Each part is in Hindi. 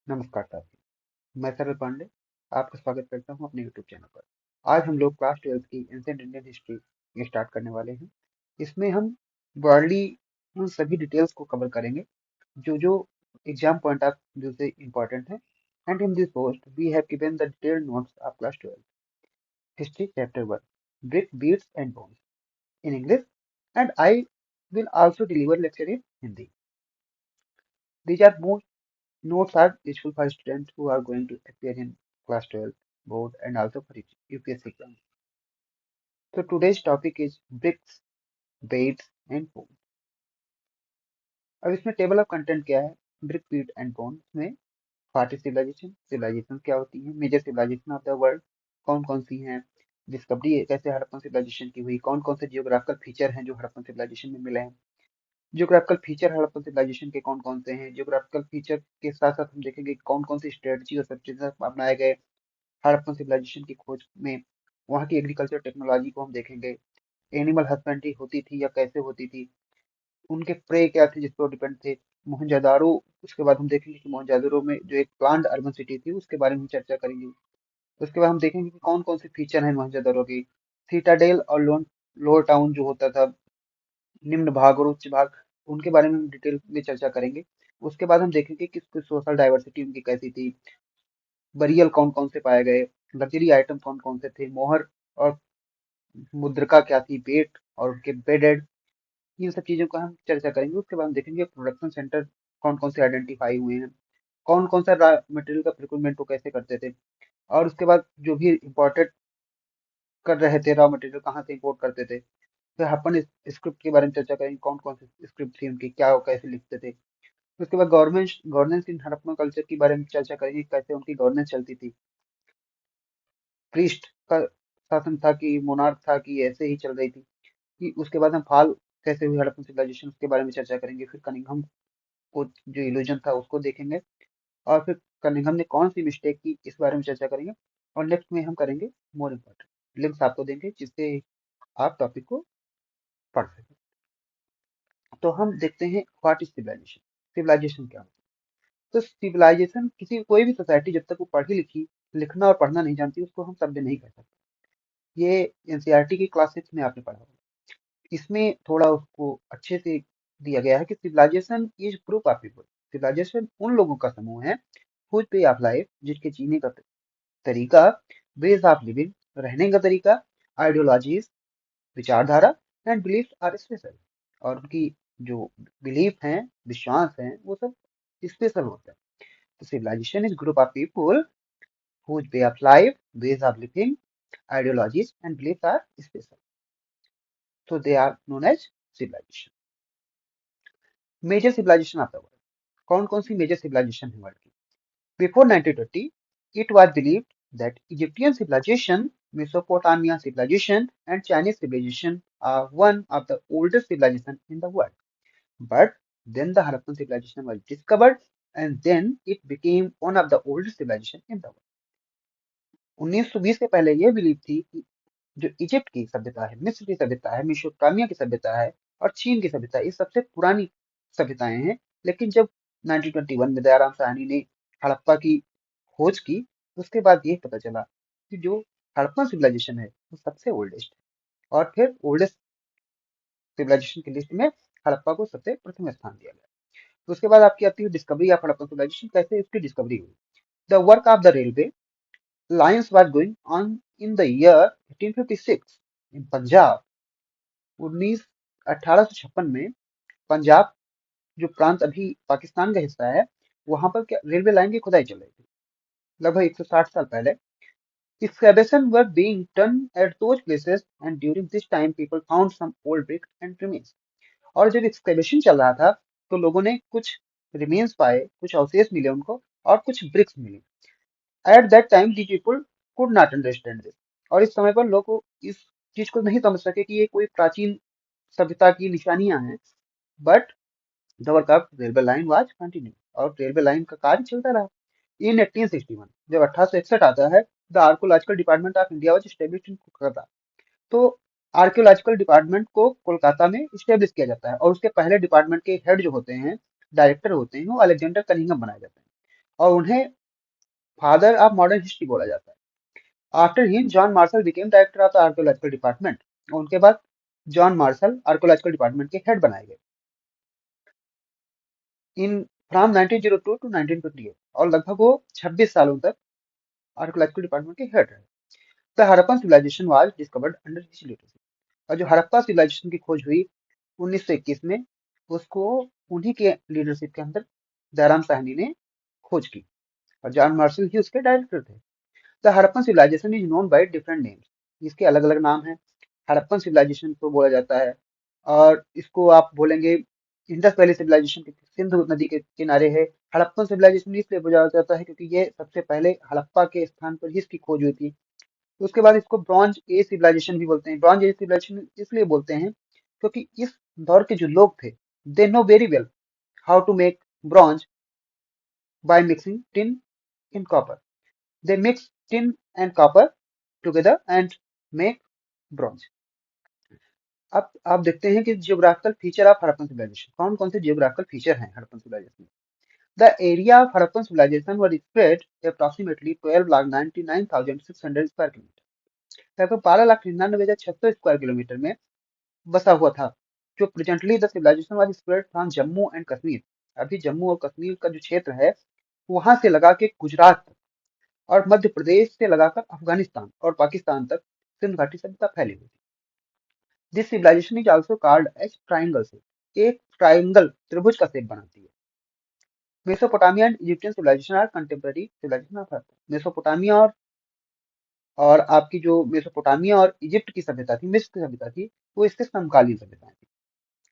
नमस्कार साथियों, मैं सरल पांडे आपका स्वागत करता हूं अपने यूट्यूब चैनल पर। आज हम लोग क्लास 12th की एंशिएंट इंडियन हिस्ट्री स्टार्ट करने वाले हैं। इसमें हम ब्रॉडली उन सभी डिटेल्स को कवर करेंगे जो जो एग्जाम पॉइंट ऑफ व्यू से इम्पोर्टेंट है। And in this post we have given the detailed notes of class 12 history chapter 1 brick beads and bones in English and I will also deliver lecture in Hindi. These are most notes are useful for students who are going to appear in class 12 board and also for UPSC exam. So today's topic is bricks, beads and bone. अब इसमें टेबल ऑफ कंटेंट क्या है? ब्रिक बीट एंड बोन में व्हाट इज सिविलाइजेशन, सिविलाइजेशन क्या होती है, major civilisation of the world कौन कौन सी हैं, डिस्कवरी कैसे हड़प्पन सिविलाइजेशन की हुई, कौन कौन से जियोग्राफिकल फीचर हैं जो हड़प्पन सिविलाइजेशन में मिले हैं, जियोग्राफिकल फीचर हड़प्पन सिविलाइजेशन के कौन कौन से हैं, जियोग्राफिकल फीचर के साथ साथ हम देखेंगे कौन कौन सी स्ट्रेटजी और सब चीजें अपनाए गए हड़प्पन सिविलाइजेशन की खोज में। वहाँ की एग्रीकल्चर टेक्नोलॉजी को हम देखेंगे, एनिमल हस्बेंड्री होती थी या कैसे होती थी, उनके प्रे क्या थे जिस पर डिपेंड थे, मोहनजोदारो। उसके बाद हम देखेंगे कि मोहनजोदारो में जो एक प्लान्ड अर्बन सिटी थी उसके बारे में चर्चा करेंगे। उसके बाद हम देखेंगे कि कौन कौन से फीचर हैं मोहनजोदारो की, सीटाडेल और लोअर टाउन जो होता था, निम्न भाग और उच्च भाग, उनके बारे में हम डिटेल में चर्चा करेंगे। उसके बाद हम देखेंगे कि सोशल डाइवर्सिटी उनकी कैसी थी, बरियल कौन कौन से पाए गए, लग्जरी आइटम कौन कौन से थे, मोहर और मुद्रिका क्या थी, बेट और उनके बेडेड, इन सब चीजों का हम चर्चा करेंगे। उसके बाद हम देखेंगे प्रोडक्शन सेंटर कौन कौन से आइडेंटिफाई हुए हैं, कौन कौन सा रॉ मटेरियल का प्रिक्रूटमेंट वो कैसे करते थे, और उसके बाद जो भी इम्पोर्टेड कर रहे थे रॉ मटेरियल कहाँ से इम्पोर्ट करते थे। फिर हड़प्पन स्क्रिप्ट के बारे में चर्चा करेंगे, कौन कौन सी स्क्रिप्ट थी उनकी, क्या वो कैसे लिखते थे। उसके बाद government governance in Harappan culture के बारे में चर्चा करेंगे, कैसे उनकी गवर्नेंस चलती थी, प्रीस्ट का शासन था कि मोनार्क था कि ऐसे ही चल रही थी। कि उसके बाद हम फाल कैसे हुई हड़प्पन सिविलाइजेशन उसके बारे में चर्चा करेंगे। फिर कनिंघम को जो इल्यूजन था उसको देखेंगे, और फिर कनिंघम ने कौन सी मिस्टेक की इस बारे में चर्चा करेंगे। और नेक्स्ट में हम करेंगे मोर इम्पोर्टेंट लिंक्स आपको देंगे जिससे आप टॉपिक को पढ़ सकें। तो हम देखते हैं व्हाट इज सिविलाइजेशन, सिविलाइजेशन क्या होता है। तो सिविलाइजेशन किसी कोई भी सोसाइटी जब तक वो पढ़ी लिखी लिखना और पढ़ना नहीं जानती उसको हम सभ्य नहीं कह सकते। ये एनसीईआरटी की क्लास 6 में आपने पढ़ा होगा। इसमें थोड़ा उसको अच्छे से दिया गया है कि civilisation is group of people, civilisation उन लोगों का समूह है हुज वे ऑफ लाइफ जिनके जीने का तरीका, वेज ऑफ लिविंग रहने का तरीका, आइडियोलॉजीज विचारधारा एंड बिलीफ आर स्पेशल, और उनकी जो बिलीफ हैं विश्वास हैं वो सब स्पेशल होता है। तो civilisation is group of people whose way of life, ways of living, ideologies and belief are special, so they are known as civilization. Major civilisation of the world, कौन कौन सी मेजर सिविलाइजेशन है वर्ल्ड की? Before 1920 it was believed that Egyptian civilization, Mesopotamia civilization and Chinese civilization are one of the oldest civilization in the world. But then the Harappan civilization was discovered and then it became one of the oldest civilization in the world. 1920 से पहले यह बिलीव थी कि जो इजिप्ट की सभ्यता है, मिस्र की सभ्यता है, मेसोपोटामिया की सभ्यता है और चीन की सभ्यता है, ये सबसे पुरानी सभ्यताएं हैं। लेकिन जब 1921 में दयाराम साहनी ने हड़प्पा की खोज की, उसके बाद ये पता चला कि जो हड़प्पन सिविलाइजेशन है वो सबसे ओल्डेस्ट है, और फिर ओल्डेस्ट सिविलाइजेशन की लिस्ट में हड़प्पा को सबसे प्रथम स्थान दिया गया। तो उसके बाद आपकी आती है डिस्कवरी ऑफ हड़प्पन सिविलाइजेशन, कैसे इसकी डिस्कवरी हुई। The work of the railway lines was going on in the year 1856 इन पंजाब। 1856 में पंजाब जो प्रांत अभी पाकिस्तान का हिस्सा है, वहां पर क्या रेलवे लाइन की खुदाई चल रही थी, लगभग 160 साल पहले। Excavation were being done at those places and during this time people found some old bricks and remains. और जब एक्सकेवेशन चल रहा था तो लोगों ने कुछ रिमेन्स पाए, कुछ अवशेष मिले उनको, और कुछ ब्रिक्स मिले। At that time the people could not understand this, और इस समय पर लोग इस चीज को नहीं समझ सके कि ये कोई प्राचीन सभ्यता की निशानियां हैं। But the work of railway line was continue, और रेलवे लाइन का कार्य चलता रहा। इन 1861 जब 1861 आता है, the archaeological department of India was established in Kolkata. तो आर्कियोलॉजिकल डिपार्टमेंट को कोलकाता में स्टेब्लिश किया जाता है, और उसके पहले डिपार्टमेंट के हेड जो होते हैं, डायरेक्टर होते हैं, वो अलेक्जेंडर कनिंघम बनाए जाते हैं। और उन्हें फादर ऑफ मॉडर्न हिस्ट्री बोला जाता है। After him John Marshall became director of the archaeological department. उनके बाद जॉन मार्शल आर्कोलॉजिकल डिपार्टमेंट के हेड बनाए गए इन फ्रॉम 1902 टू 1928, और लगभग वो 26 सालों तक आर्कोलॉजिकल डिपार्टमेंट के हेड रहे। The Harappan civilisation was discovered under his leadership. और जो हड़प्पा सिविलाइजेशन की खोज हुई 1921 में, उसको उन्हीं के लीडरशिप के अंदर दयाराम साहनी ने खोज की, और जॉन मार्शल ही उसके डायरेक्टर थे। The Harappan civilisation is known by different names. इसके अलग अलग नाम हैं। हड़प्पन सिविलाइजेशन को बोला जाता है, और इसको आप बोलेंगे इंडस वैली सिविलाइजेशन, सिंधु नदी के किनारे है। हड़प्पन सिविलाइजेशन इसलिए बोला जाता है क्योंकि ये सबसे पहले हड़प्पा के स्थान पर ही इसकी खोज हुई थी। उसके बाद इसको ब्रॉन्ज एज सिविलाइजेशन भी बोलते हैं। ब्रॉन्ज एज सिविलाइजेशन इसलिए बोलते हैं क्योंकि इस दौर के जो लोग थे, they know very well how to make bronze by mixing tin in copper. They mix tin and copper together and make bronze. अब आप देखते हैं कि geographical feature of Harappan civilisation, कौन कौन से जियोग्राफिकल फीचर हैं Harappan civilisation. The area of Harappan civilisation were spread approximately 12,99,600 square kilometre. लगभग 12,99,600 स्क्वायर किलोमीटर में बसा हुआ था। जो presently the civilisation was spread from Jammu and Kashmir. अभी जम्मू और कश्मीर का जो क्षेत्र है, वहां से लगा के गुजरात तक, और मध्य प्रदेश से लगाकर अफगानिस्तान और पाकिस्तान तक सिंध घाटी सभ्यता फैली हुई थी। This civilisation is also called as triangle shape. एक ट्राइंगल त्रिभुज का शेप बनाती है। Mesopotamia and Egyptian civilisation are contemporary civilisation of earth. Mesopotamia और आपकी जो मेसोपोटामिया और इजिप्ट की सभ्यता थी, मिस्र की सभ्यता थी, वो इसके समकालीन सभ्यताएं थी,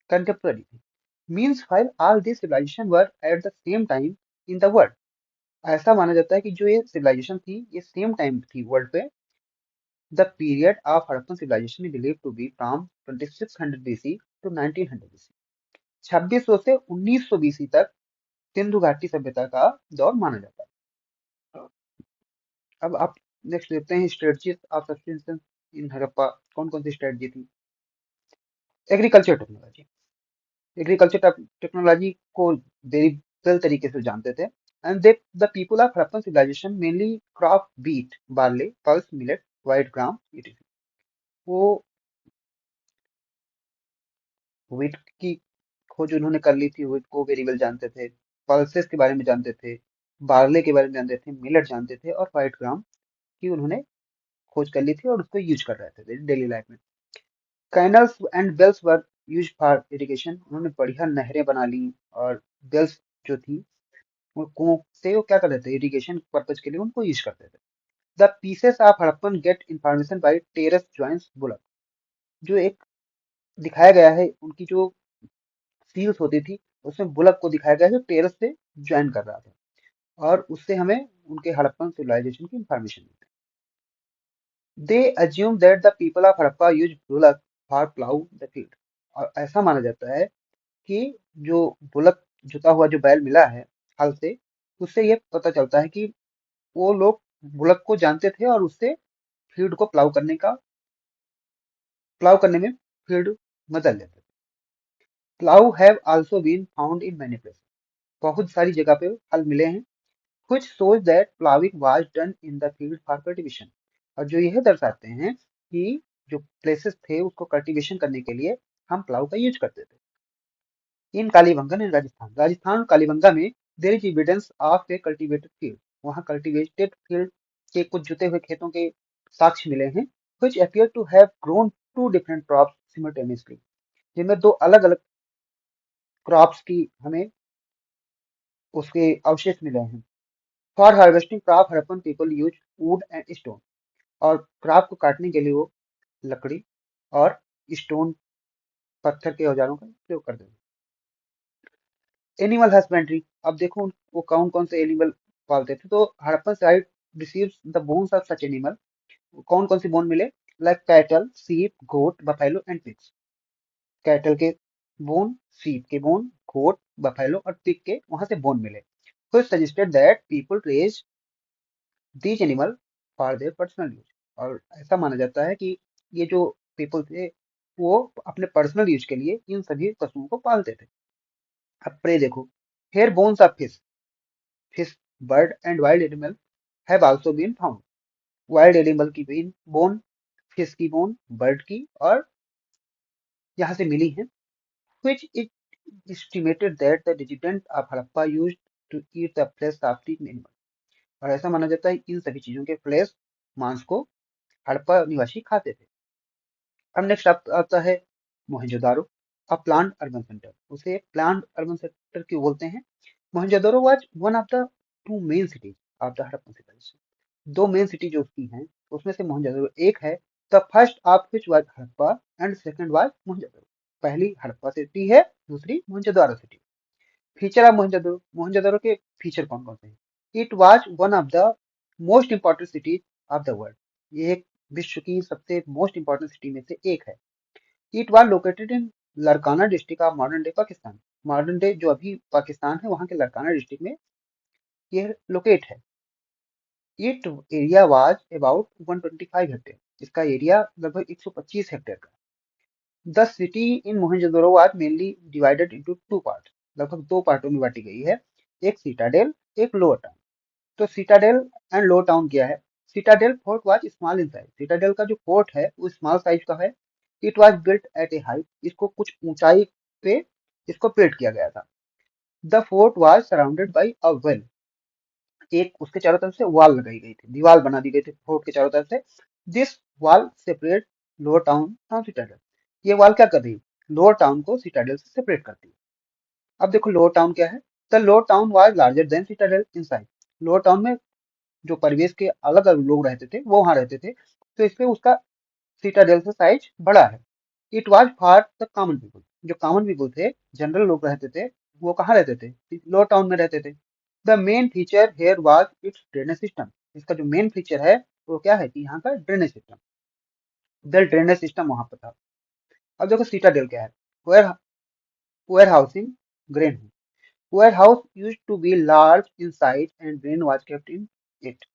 कंटेम्पररी थी। Means while all these civilization were at the same time in the world। ऐसा माना जाता है कि जो ये सिविलाइजेशन थी, ये सेम टाइम थी वर्ल्ड पे। The period of Harappan civilisation believe to be from 2600 BC to 1900 BC. 2600 से 1900 बीसी तक सिंधु घाटी सभ्यता का दौर माना जाता है। अब आप नेक्स्ट देखते हैं strategies of subsistence in Harappa. कौन कौन सी स्ट्रेटजी थी। Agriculture technology. एग्रीकल्चर टेक्नोलॉजी को वेरी वेल तरीके से जानते थे। And they the people of Harappan civilisation mainly crop wheat, barley, pulse, millet, white gram, etc। वो व्हीट की खोज उन्होंने कर ली थी, व्हीट को वेरी वेल जानते थे, पल्सेस के बारे में जानते थे, बार्ले के बारे में जानते थे, मिलेट जानते थे, और व्हाइट ग्राम की उन्होंने खोज कर ली थी और उसको यूज कर रहे थे डेली लाइफ में। Canals and wells were use for irrigation. उन्होंने बढ़िया नहरें बना ली, और वेल्स जो थी वो कुओं से वो क्या कर रहे थे, इरिगेशन पर्पज के लिए उनको यूज करते थे। The pieces of Harappan get information bye terrace joints bullock. जो एक दिखाया गया है, उनकी जो सील्स होती थी, उसमें बुलक को दिखाया गया है जो टेरेस से ज्वाइन कर रहा था, और उससे हमें उनके हड़प्पन सिविलाइजेशन की इंफॉर्मेशन मिलती है। They assume that the people of Harappa use bullock for plough the field. और ऐसा माना जाता है कि जो बुलक, जुता हुआ जो बैल मिला है हल से, उससे ये पता चलता है कि वो लोग बुलक को जानते थे, और उससे फील्ड को प्लाउ करने में फील्ड मदद लेते थे। Plough have also been found in many places. बहुत सारी जगह पे हल मिले हैं। which shows that plowing was done in the field for cultivation। और जो यह दर्शाते हैं कि जो प्लेसेस थे उसको कल्टीवेशन करने के लिए हम प्लाउ का यूज करते थे। इन कालीबंगन इन राजस्थान, राजस्थान और कालीबंगा में there is evidence of a cultivated field. वहाँ कल्टीवेटेड फील्ड के कुछ जुते हुए खेतों के साक्ष्य मिले हैं। which appear to have grown two different crops simultaneously। जिनमें दो अलग अलग क्रॉप्स की हमें उसके अवशेष मिले हैं। For harvesting crop Harappan people use would and stone. और क्रॉप को काटने के लिए वो लकड़ी और स्टोन, पत्थर के औजारों का प्रयोग करते थे। Animal husbandry. अब देखो वो कौन कौन से एनिमल पालते थे। तो Harappan site receives the bones of such animal. कौन कौन सी बोन मिले, like cattle, sheep, goat, buffalo and pigs. Cattle के बोन, सीप के बोन, गोट, बफेलो और पिग के वहां से बोन मिले। तो suggested that people raise these animal for their personal use. और ऐसा माना जाता है कि ये जो पीपल थे, वो अपने पर्सनल यूज के लिए इन सभी पशुओं को पालते थे। अब प्रे देखो, here bones of fish, fish bird and wild animal have also been found. Wild animal की बोन, फिश की बोन, बर्ड की और यहाँ से मिली है, which it estimated that the resident of Harappa used to eat the flesh of the animal. और ऐसा माना जाता है इन सभी चीजों के फ्लैश, मांस को हड़प्पा निवासी खाते थे। अब नेक्स्ट आता है Mohenjodaro, a planned urban centre. उसे प्लांट अर्बन सेंटर क्यों बोलते हैं? Mohenjodaro was one of the two main cities of the Harappan civilisation. दो मेन सिटी जो उसकी हैं उसमें से मोहनजोदारो एक है। The first of which was Harappa and second was Mohenjodaro. पहली हड़प्पा सिटी है, दूसरी Mohenjodaro city. Feature of Mohenjodaro, Mohenjodaro के फीचर कौन कौन से हैं? It was one of the most important cities of the world. ये एक विश्व की सबसे मोस्ट इंपॉर्टेंट सिटी में से एक है। It was located in Larkana district of modern day Pakistan. Modern day जो अभी पाकिस्तान है वहां के लरकाना डिस्ट्रिक्ट में ये लोकेट है। It area was about 125 hectare. इसका एरिया लगभग 125 हेक्टेयर का। The city in Mohenjodaro was mainly divided into two part. लगभग दो पार्टों में बांटी गई है, एक सिटाडेल, एक लोअर टाउन। तो सिटाडेल एंड लोअर टाउन क्या है? Citadel fort was small in size. Citadel का जो फोर्ट है वो स्मॉल साइज का है। It was built at A height. इसको कुछ ऊंचाई पे इसको बिल्ड किया गया था। The fort was surrounded by a well. एक उसके चारों तरफ से वॉल लगाई गई थी, दीवार बना दी गई थी फोर्ट के चारों तरफ से। This wall separate lower town from Citadel. ये वॉल क्या कर रही है? लोअर टाउन को सिटाडेल से सेपरेट करती है। अब देखो लोअर टाउन क्या है। The lower town was larger than Citadel in size. Lower town में जो परिवेश के अलग अलग लोग रहते थे वो वहां रहते थे, तो इसलिए उसका सिटाडेल से साइज बड़ा है। It was for the common people. जो कॉमन पीपल थे, जनरल लोग रहते थे, वो कहाँ रहते थे? लोअर टाउन में रहते थे। The main feature here was its drainage system. इसका जो मेन फीचर है वो क्या है कि यहाँ का drainage system. Well drainage system वहां पर था। अब देखो सिटाडेल क्या है। Ware warehousing grain. Warehouse use to be large in size and grain was kept in it.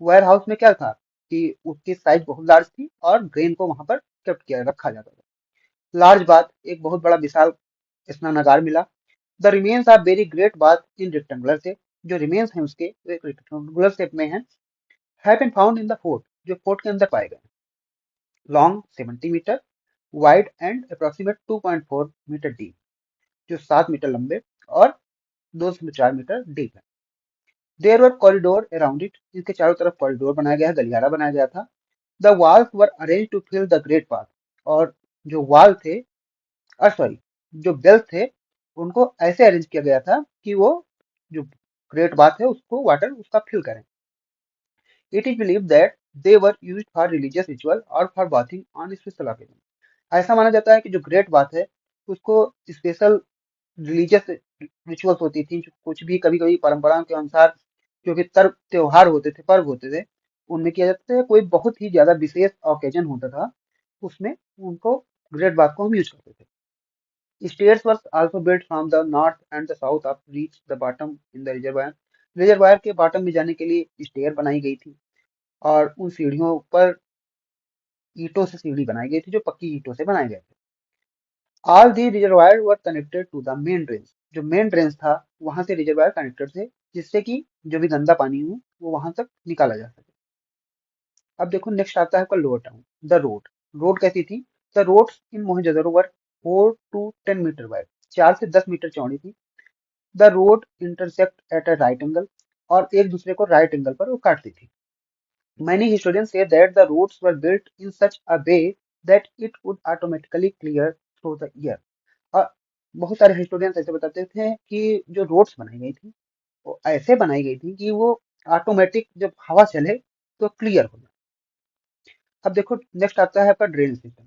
Warehouse में क्या था कि उसकी साइज बहुत लार्ज थी और ग्रेन को वहां पर केप्ट किया रखा जाता था। लार्ज बात, एक बहुत बड़ा विशाल स्नानागार मिला। The remains are very great bath in rectangular shape. जो रिमेन्स हैं उसके वो एक रेक्टेंगुलर शेप में है। Have been found in the fort. जो फोर्ट के अंदर पाए गए। Long 70 metre, wide and approximate 2.4 metre deep. जो 7 मीटर लंबे और 2 से 4 मीटर डीप है। There were corridor around it. इसके चारों तरफ कॉरिडोर बनाया गया, गलियारा बनाया गया था। The walls were arrange to fill the great path. और जो वॉल थे, सॉरी, जो बेल्ट थे उनको ऐसे अरेंज किया गया था कि वो जो ग्रेट बाथ है उसको वाटर उसका फिल करें। It is believe that they were use for religious ritual और for bathing on special occasion. ऐसा माना जाता है कि जो ग्रेट बाथ है उसको स्पेशल रिलीजियस रिचुअल्स होती थी, जो कुछ भी कभी कभी परंपराओं के अनुसार जो भी तर्क त्योहार होते थे, पर्व होते थे, उनमें किया जाता था। कोई बहुत ही ज्यादा विशेष ओकेजन होता था उसमें उनको ग्रेट बाथ को हम यूज करते थे। Stairs were also built from the north and the south up to reach the bottom in the reservoir. Reservoir के बॉटम में जाने के लिए स्टेयर बनाई गई थी और उन सीढ़ियों पर ईंटों से सीढ़ी बनाई गई थी जो पक्की ईंटों से बनाए गए थे। All the reservoir were connected to the main drains. जो मेन ड्रेन्स था वहां से रिजर्वायर कनेक्टेड थे, जिससे कि जो भी गंदा पानी हो वो वहां तक निकाला जा सके। अब देखो नेक्स्ट आता है आपका lower town. The road. Road कैसी थी? The roads in Mohenjodaro were 4 to 10 metre wide. 4 से 10 मीटर चौड़ी थी। The road intersect at a right angle. और एक दूसरे को राइट एंगल पर वो काटती थी। Many historians say that the roads were built in such a way that it would automatically clear through the year. और बहुत सारे हिस्टोरियंस ऐसे बताते थे कि जो रोड्स बनाई गई थी वो ऐसे बनाई गई थी कि वो ऑटोमेटिक जब हवा चले तो क्लियर हो जाए। अब देखो नेक्स्ट आता है आपका ड्रेनेज सिस्टम।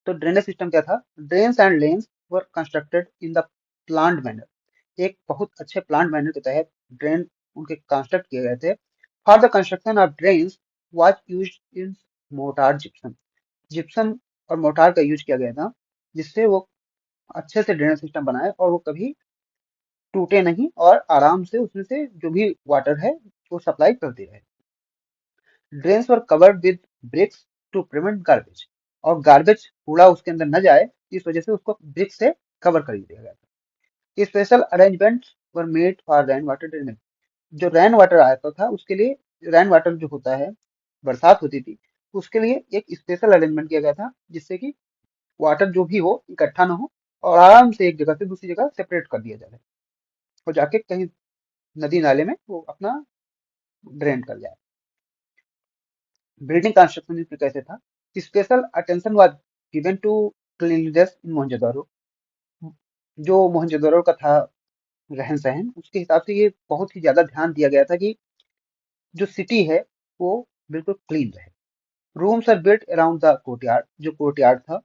तो ड्रेनेज सिस्टम क्या था? Drains and lens were constructed in the planned manner. एक बहुत अच्छे प्लान्ड मैनर के तहत ड्रेन उनके कंस्ट्रक्ट किए गए थे। For the construction of drains was used in mortar gypsum. Gypsum और मोर्टार का यूज किया गया था, जिससे वो अच्छे से ड्रेनेज सिस्टम बनाए और वो कभी टूटे नहीं और आराम से उसमें से जो भी वाटर है वो सप्लाई करते रहे। Drains were covered with bricks to prevent garbage. और गार्बेज कूड़ा उसके अंदर न जाए इस वजह से उसको ब्रिक्स से कवर कर दिया गया था। Special arrangement were made for rain water drainage. जो रेन वाटर आता था उसके लिए, रेन वाटर जो होता है, बरसात होती थी, उसके लिए एक स्पेशल अरेंजमेंट किया गया था, जिससे कि वाटर जो भी हो इकट्ठा ना हो और आराम से एक जगह से दूसरी जगह सेपरेट कर दिया जाए और जाके कहीं नदी नाले में वो अपना ड्रेन कर जाए। बिल्डिंग कंस्ट्रक्शन इसमें कैसे था? Special attention was given to cleanliness in Mohenjodaro. जो मोहनजोदड़ो का था रहन सहन, उसके हिसाब से ये बहुत ही ज्यादा ध्यान दिया गया था कि जो सिटी है वो बिल्कुल क्लीन रहे। Rooms are built around the courtyard. जो कोर्टयार्ड था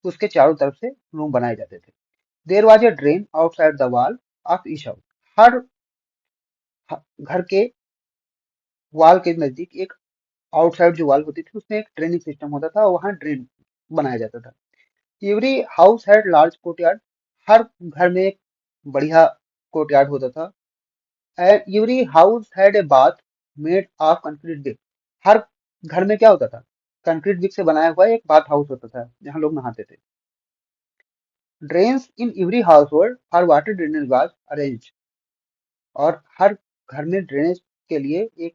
उसके चारों तरफ से रूम बनाए जाते थे। There was a drain outside the wall of each house. हर घर के वॉल के नजदीक एक आउटसाइड जो वॉल होती थी उसमें एक ड्रेनिंग सिस्टम होता था और वहां ड्रेन बनाया जाता था। Every house had large courtyard. हर घर में एक बढ़िया कोर्टयार्ड होता था। And every house had a bath made of concrete brick. हर घर में क्या होता था? कंक्रीट ब्रिक से बनाया हुआ एक बाथ हाउस होता था जहां लोग नहाते थे। Drains in every house hold for water drainage was arrange. और हर घर में ड्रेनेज के लिए एक,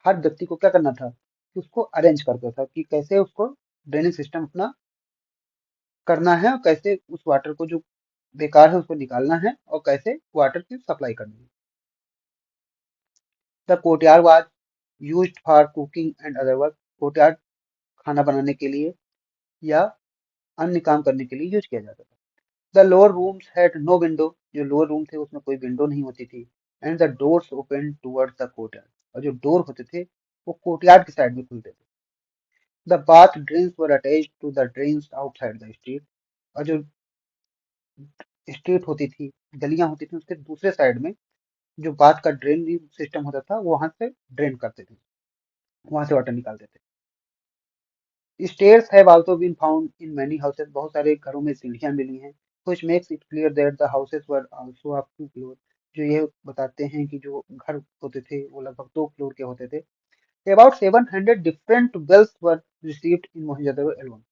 हर व्यक्ति को क्या करना था कि उसको अरेंज करता था कि कैसे उसको ड्रेनेज सिस्टम अपना करना है और कैसे उस वाटर को जो बेकार है उसको निकालना है और कैसे वाटर की सप्लाई करनी है। The courtyard was used for cooking and other work. Courtyard खाना बनाने के लिए या अन्य काम करने के लिए यूज किया जाता था। The lower rooms had no window. जो लोअर रूम थे उसमें कोई विंडो नहीं होती थी। And the doors open towards the courtyard. और जो डोर होते थे वो कोर्टयार्ड की साइड में खुलते थे। The bath drains were attached to the drains outside the street. और जो स्ट्रीट होती थी, गलियां होती थी, उसके दूसरे साइड में जो बाथ का ड्रेन सिस्टम होता था वो वहां से ड्रेन करते थे, वहां से वाटर निकालते थे। Stairs have also been found in many houses. बहुत सारे घरों में सीढ़ियां मिली हैं। Which makes it clear that the houses were also of two floor. जो ये बताते हैं कि जो घर होते थे वो लगभग 2 फ्लोर के होते थे। About 700 different wells were received in Mohenjodaro alone.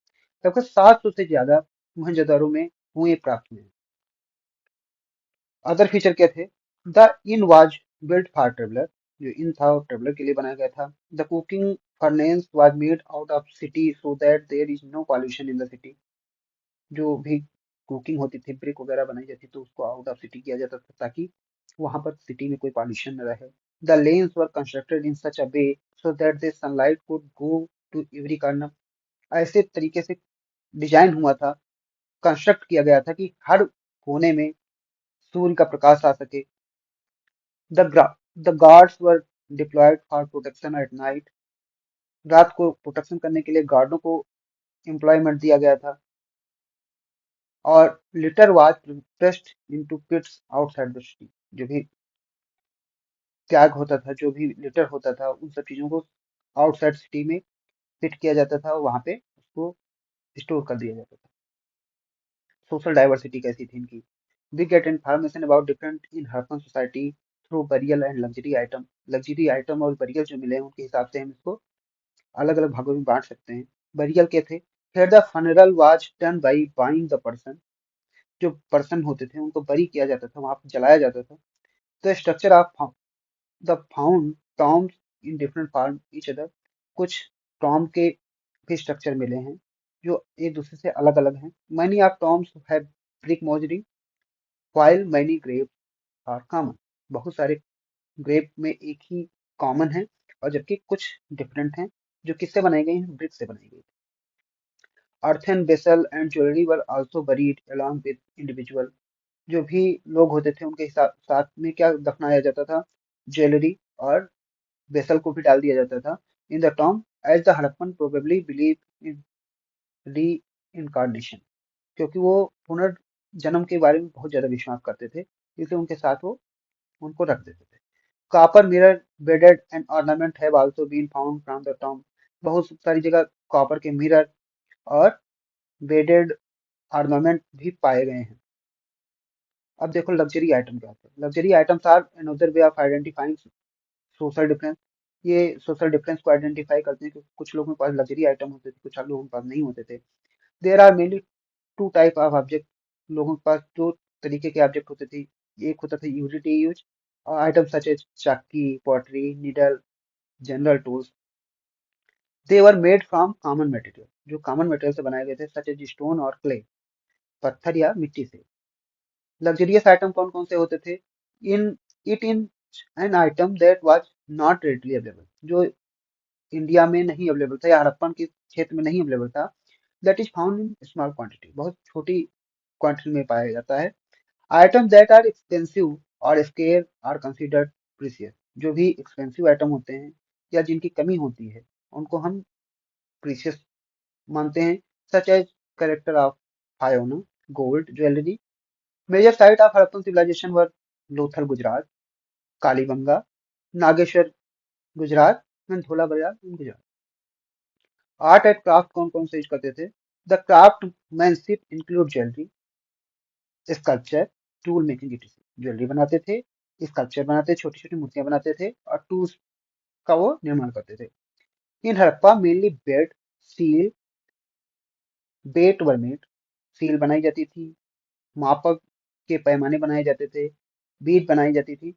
लगभग 700 से ज्यादा मोहनजोदड़ो में कुएं प्राप्त हुए। अदर फीचर क्या थे? The in was built for traveller. जो इन था वो ट्रेवलर के लिए बनाया गया था। The cooking furnace was made out of city so that there is no pollution in the city. जो भी कुकिंग होती थी, ब्रिक वगैरह बनाई जाती तो उसको आउट ऑफ सिटी किया जाता था ताकि वहां पर सिटी में कोई पॉल्यूशन न रहे। The lanes were constructed in such a way so that the sunlight could go to every corner. ऐसे तरीके से डिजाइन हुआ था, कंस्ट्रक्ट किया गया था कि हर कोने में सूर्य का प्रकाश आ सके। The guards were deployed for protection at night. रात को प्रोटेक्शन करने के लिए गार्डों को एम्प्लॉयमेंट दिया गया था। और litter was pressed into pits outside the city. जो भी त्याग होता था, जो भी लिटर होता था, उन सब चीजों को आउटसाइड सिटी में पिट किया जाता था और वहां पे उसको स्टोर कर दिया जाता था। सोशल डाइवर्सिटी कैसी थी इनकी? We get information about different in Harappan society through burial and luxury item. Luxury item और बरियल जो मिले हैं उनके हिसाब से हम इसको अलग अलग भागों में बांट सकते हैं। बरियल के थे, फिर the funeral was done by buying the person. जो पर्सन होते थे उनको बरी किया जाता था, वहां पर जलाया जाता था। The structure of the found Tom's in different form each other. कुछ टॉम के भी स्ट्रक्चर मिले हैं जो एक दूसरे से अलग अलग हैं। many of tombs have brick masonry while many grave are common. बहुत सारे ग्रेव में एक ही कॉमन है और जबकि कुछ डिफरेंट हैं जो किससे बनाई गई हैं? ब्रिक से बनाई गई। Earthen vessel and jewellery were also buried along with individual. जो भी लोग होते थे उनके साथ साथ में क्या दफनाया जाता था? ज्वेलरी और बेसल को भी डाल दिया जाता था in the tomb, as the Harappan probably believe in reincarnation. क्योंकि वो पुनर्जन्म के बारे में बहुत ज्यादा विश्वास करते थे, इसलिए उनके साथ वो उनको रख देते थे। Copper mirror beaded and ornament have also been found from the tomb. बहुत सारी जगह कॉपर के मिरर और बेडेड ऑर्नामेंट भी पाए गए हैं। अब देखो लग्जरी आइटम क्या होते हैं। Luxury items are another way of identifying social difference. ये सोशल डिफरेंस को आइडेंटिफाई करते हैं कि कुछ लोगों के पास लग्जरी आइटम होते थे, कुछ लोगों के पास नहीं होते थे। There are mainly two type of object. लोगों के पास दो तरीके के ऑब्जेक्ट होते थे। एक होता था utility use, item such as चक्की, pottery, needle, general tools, they were made from common material, जो कॉमन मटेरियल से बनाए गए थे, सच एज स्टोन और क्ले, पत्थर या मिट्टी से। लग्जरियस आइटम कौन कौन से होते थे? In it in an item that was not readily available, जो इंडिया में नहीं अवेलेबल था या हड़प्पन के क्षेत्र में नहीं अवेलेबल था, that is found in small quantity, बहुत छोटी क्वांटिटी में पाया जाता है। आइटम दैट आर एक्सपेंसिव और स्केयर आर कंसिडर्ड प्रीसियस, जो भी एक्सपेंसिव आइटम होते हैं या जिनकी कमी होती है उनको हम प्रीसियस मानते हैं, such as character of faience, gold jewellery. Major site of Harappan civilisation were Lothal Gujarat, Kalibanga, Nageshwar Gujarat and धोला बाजार गुजरात। आर्ट एंड क्राफ्ट कौन कौन से यूज करते थे? The craft manship include jewellery, sculpture, tool making etc., jewellery बनाते थे, स्कल्पचर बनाते, छोटी छोटी मूर्तियां बनाते थे और टूल्स का वो निर्माण करते थे। In Harappa mainly bead, seal, bead were made, seal बनाई जाती थी, मापक के पैमाने बनाए जाते थे, बीज बनाई जाती थी,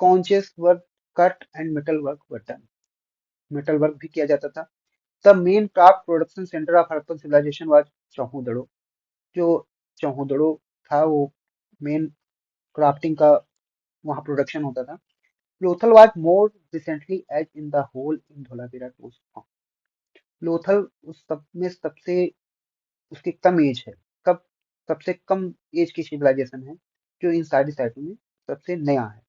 conches were cut and metal work were done, metal work भी किया जाता था। The main craft production centre of Harappan civilisation was Chanhudaro, जो चौहूदड़ो था वो मेन क्राफ्टिंग का वहाँ प्रोडक्शन होता था। Lothal was more recently as in the whole in Dholavira tools. Lothal उस सब में सबसे उसकी कम एज है, कब सबसे कम एज की सिविलाइजेशन है जो इन सारी साइटों में सबसे नया है।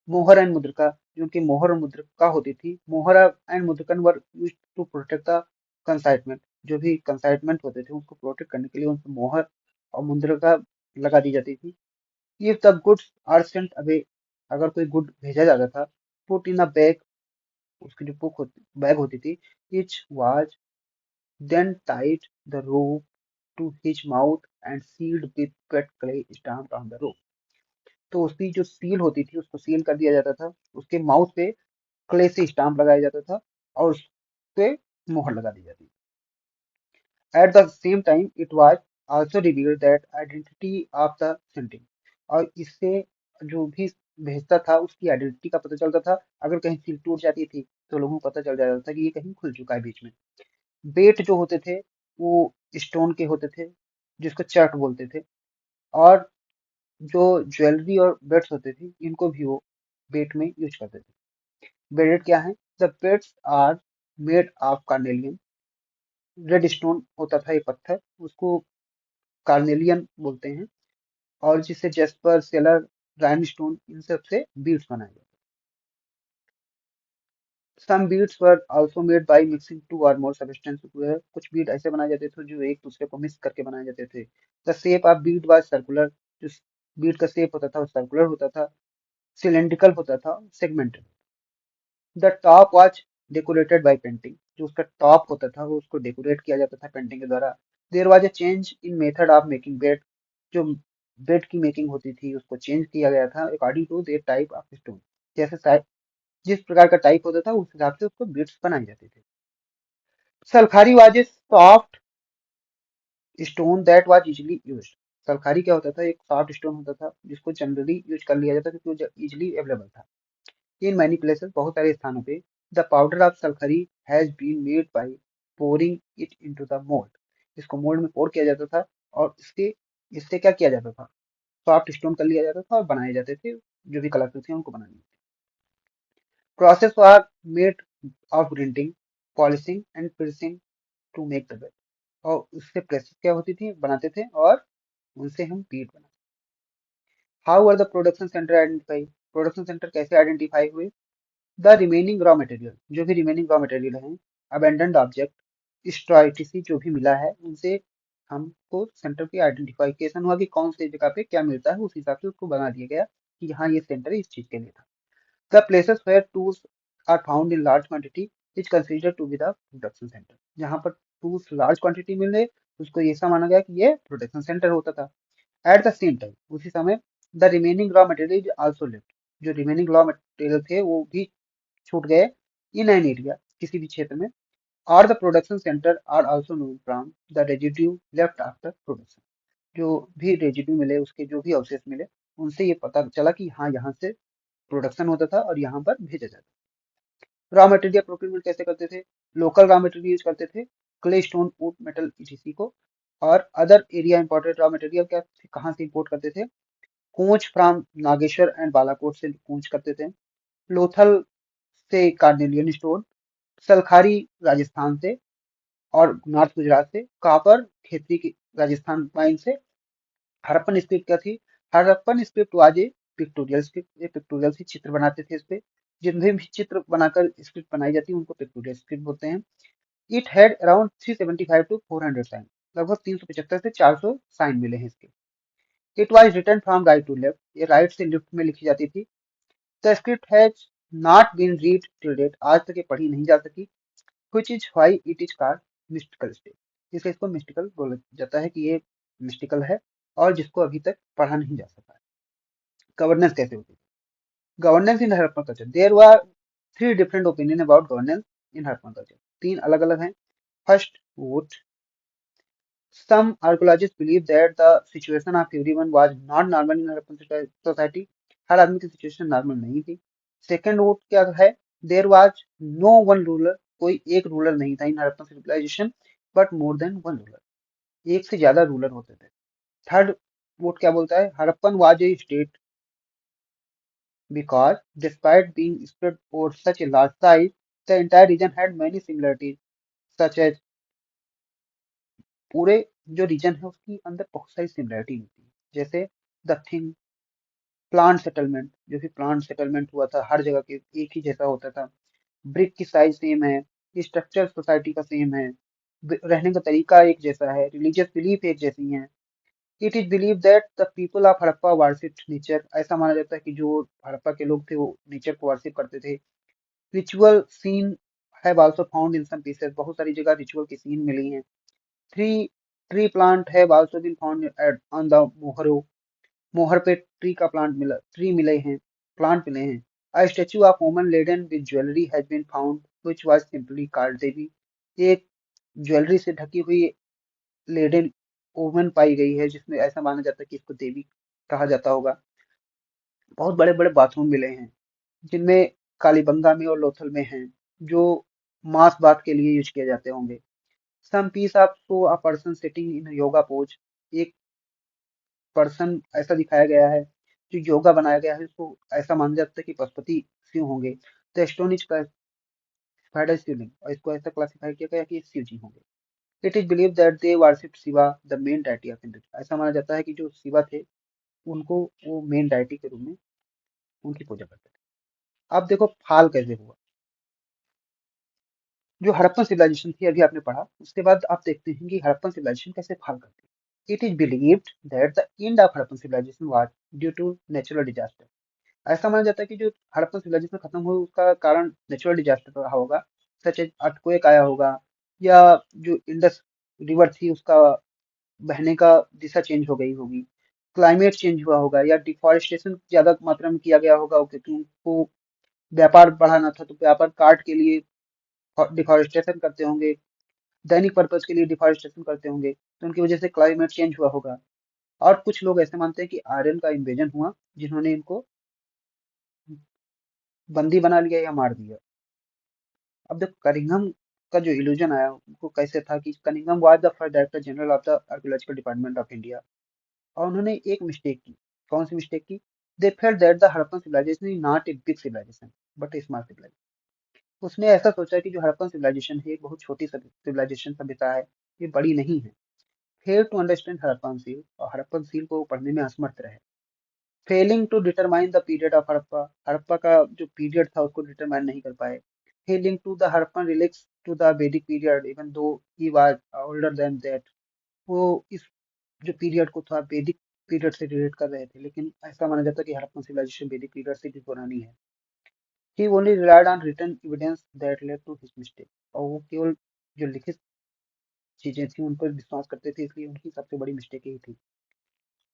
मोहर एंड मुद्रिका, जो उनकी मोहर और मुद्रिका होती थी, मोहर एंड मुद्रिकन were used to protect the consignment, जो भी कंसाइनमेंट होते थे उसको प्रोटेक्ट करने के लिए उनको मोहर और मुद्रिका लगा दी जाती थी। If the goods are sent away, अगर कोई गुड भेजा जाता था, पुट इन अ बैग, उसकी जो बुक होती बैग होती थी, each was then tied the rope to his mouth and sealed with wet clay stamped on the rope. तो उसकी जो सील होती थी उसको सील कर दिया जाता था, उसके माउथ पे क्ले से स्टाम्प लगाया जाता था और उस पे मोहर लगा दी जाती थी। At the same time it was also revealed that identity of the sending, और इससे जो भी भेजता था उसकी आइडेंटिटी का पता चलता था। अगर कहीं सील टूट जाती थी तो लोगों को पता चल जाता था कि ये कहीं खुल चुका है बीच में। बेट जो होते थे वो स्टोन के होते थे, जिसको चर्ट बोलते थे, और जो ज्वेलरी और बेड्स होते थे इनको भी वो बेट में यूज करते थे। बेडेड क्या है? The beads are made of carnelian, red stone होता था ये पत्थर, उसको कार्नेलियन बोलते हैं, और जिससे जेस्पर, सेलर, राइन स्टोन, इन सब से बीड्स बनाए जाते हैं। Some beads were also made by mixing two or more substance, कुछ बीड ऐसे बनाए जाते थे जो एक दूसरे को मिक्स करके बनाए जाते थे। The shape of Beed was circular, जो बीड का शेप होता था वो सर्कुलर होता था, सिलेंड्रिकल होता था, segmented. The top was decorated by painting, जो उसका टॉप होता था वो उसको डेकोरेट किया जाता था पेंटिंग के द्वारा। There was a change in method of making bead, जो बेड की मेकिंग होती थी उसको चेंज किया गया था according to their type of stone, जैसे जिस प्रकार का टाइप होता था उस हिसाब से उसको बेड्स बनाए जाते थे। सल्खारी was a soft stone that was easily used, सल्खारी क्या होता था? एक सॉफ्ट स्टोन होता था जिसको जनरली यूज कर लिया जाता था क्योंकि वो इजीली अवेलेबल था। In many places, बहुत सारे स्थानों पे, the powder of sulphuri has been made by pouring it into the mold. इसको मोल्ड में पोर किया जाता था और इसके इससे क्या किया जाता था? सॉफ्ट स्टोन कर लिया जाता था और बनाए जाते थे, जो भी कलाकृति थी उनको बनानी। Process are made of grinding, polishing and pressing to make the bead, और उससे प्रोसेस क्या होती थी? बनाते थे और उनसे हम बीट बनाते। How are the production centre identify, production centre कैसे आइडेंटिफाई हुए? द रिमेनिंग रॉ मटेरियल, जो भी रिमेनिंग रॉ मटेरियल है, अबेंडेंड ऑब्जेक्ट, स्ट्राइटिसी जो भी मिला है, उनसे हमको सेंटर की आइडेंटिफिकेशन हुआ कि कौन सी जगह पे क्या मिलता है, उस हिसाब से उसको बना दिया गया कि हाँ ये सेंटर इस चीज के लिए था। The places where tools are found in large quantity is considered to be the production centre, जहाँ पर टूल्स लार्ज क्वांटिटी मिले उसको ऐसा माना गया कि ये प्रोडक्शन सेंटर होता था। एट द सेम टाइम, उसी समय, the remaining raw material is also left, जो रिमेनिंग रॉ मटेरियल थे वो भी छूट गए इन एन एरिया, किसी भी क्षेत्र में, और the production centre are also known from the residue left after production, जो भी रेजिड्यू मिले, उसके जो भी अवशेष मिले, उनसे ये पता चला कि हाँ, यहाँ से प्रोडक्शन होता था और यहाँ पर भेजा जाता था। रॉ मटेरियल प्रोक्योरमेंट कैसे करते थे? लोकल रॉ मटेरियल यूज करते थे, clay, stone, wood, metal, etc को। और other area important raw material क्या कहाँ से इंपोर्ट करते थे? Conch from Nageshwar and Balakot से कोच करते थे, लोथल से कार्नेलियन स्टोन, सलखारी राजस्थान से, और नॉर्थ गुजरात से कापर खेती की राजस्थान माइन से। हड़प्पन स्क्रिप्ट क्या थी? Harappan script was a pictorial script, ये पिक्टोरियल से चित्र बनाते थे इस पे। जिनमें भी चित्र बनाकर स्क्रिप्ट बनाई जाती है उनको पिक्टोरियल स्क्रिप्ट बोलते हैं। It had around 375 to 400 sign, लगभग 375 से 400 साइन मिले हैं इसके। It was written from right to left, ये राइट से लेफ्ट में लिखी जाती थी। The script has not been read till date, आज तक ये पढ़ी नहीं जा सकी। Which is why it is called mystical state, इसलिए इसको मिस्टिकल बोला जाता है कि ये मिस्टिकल है और जिसको अभी तक पढ़ा नहीं जा सका है। गवर्नेंस कैसे होती है? Governance in Harappan culture, there were three different opinion about governance in Harappan culture, तीन अलग अलग हैं। First, vote. Some archaeologists believe that the situation of everyone was not normal in Harappan society. हर आदमी की सिचुएशन नॉर्मल नहीं थी। सेकंड वोट क्या है? There was no one ruler, कोई एक रूलर नहीं था in Harappan civilisation, but more than one ruler, एक से ज्यादा रूलर होते थे। थर्ड वोट क्या बोलता है? Harappan was a state because despite being spread over such a large size, the entire region had many similarities, such as पूरे जो रीजन है उसके अंदर बहुत सारी सिमिलरिटी होती है, जैसे द थिंग, प्लांट सेटलमेंट, जो भी प्लांट सेटलमेंट हुआ था हर जगह के एक ही जैसा होता था। ब्रिक की साइज सेम है, स्ट्रक्चर सोसाइटी का सेम है, रहने का तरीका एक जैसा है, रिलीजियस बिलीफ एक जैसी है। It is believe that the people of Harappa worship nature, ऐसा माना जाता है कि जो हड़प्पा के लोग थे वो नेचर को वर्शिप करते थे। Ritual scene have also found in some pieces, बहुत सारी जगह रिचुअल की सीन मिली हैं। Three tree plant have also been found on the मोहरो, मोहर पे ट्री मिले हैं, प्लांट मिले हैं। A statue of woman laden with jewellery has been found which was simply called Devi, एक ज्वेलरी से ढकी हुई लेडन वुमन पाई गई है जिसमें ऐसा माना जाता है कि इसको देवी कहा जाता होगा। बहुत बड़े बड़े बाथरूम मिले हैं जिनमें कालीबंगा में और लोथल में हैं, जो मास बाथ के लिए यूज किए जाते होंगे। Some piece of show a person sitting in yoga pose, एक पर्सन ऐसा दिखाया गया है जो योगा बनाया गया है, उसको ऐसा माना जाता है कि पशुपति शिव होंगे। The stone is classified as Shivling, और इसको ऐसा क्लासिफाई किया गया कि ये शिव जी होंगे। It is believe that they worship Shiva the main deity of Hindu, ऐसा माना जाता है कि जो शिवा थे उनको वो मेन डायटी के रूप में उनकी पूजा करते थे। अब देखो फाल कैसे हुआ। जो हड़प्पन सिविलाइजेशन थी अभी आपने पढ़ा, उसके बाद आप देखते हैं कि हड़प्पन सिविलाइजेशन कैसे फाल करती है। It is believed that the end of Harappan civilisation was due to natural disaster, ऐसा माना जाता है कि जो हड़प्पन सिविलाइजेशन खत्म हुई उसका कारण नेचुरल डिजास्टर रहा होगा, सच एज अर्थक्वेक आया होगा, या जो इंडस रिवर थी उसका बहने का दिशा चेंज हो गई होगी, क्लाइमेट चेंज हुआ होगा, या डिफॉरेस्टेशन ज्यादा मात्रा में किया गया होगा क्योंकि उनको व्यापार बढ़ाना था तो व्यापार कार्ट के लिए डिफॉरेस्टेशन करते होंगे, दैनिक पर्पज के लिए डिफॉरेस्टेशन करते होंगे, तो उनकी वजह से क्लाइमेट चेंज हुआ होगा। और कुछ लोग ऐसे मानते हैं कि आर्यन का इन्वेजन हुआ जिन्होंने इनको बंदी बना लिया या मार दिया। अब देखो कनिंघम का जो इल्यूजन आया उनको कैसे था कि Cunningham was the first director general of the archaeological department of India, और उन्होंने एक मिस्टेक की। कौन सी मिस्टेक की? They felt that the Harappan civilisation is not a big civilisation but a small civilisation, उसने ऐसा सोचा कि जो हड़प्पन सिविलाइजेशन है एक बहुत छोटी सिविलाइजेशन सभ्यता है, ये बड़ी नहीं है। Fail to understand Harappan seal, और हड़प्पन सील को पढ़ने में असमर्थ रहे। Failing to determine the period of Harappa, Harappa का जो पीरियड था उसको डिटरमाइन नहीं कर पाए। Failing to the Harappan relates to the Vedic period even though he was older than that, वो इस जो पीरियड को था वैदिक पीरियड से रिलेट कर रहे थे, लेकिन ऐसा माना जाता है कि हड़प्पन सिविलाइजेशन वैदिक पीरियड से भी पुरानी है। He only relied on written evidence that led to his mistake, और वो केवल जो लिखित चीजें थी उन पर विश्वास करते थे, इसलिए उनकी सबसे बड़ी मिस्टेक यही थी।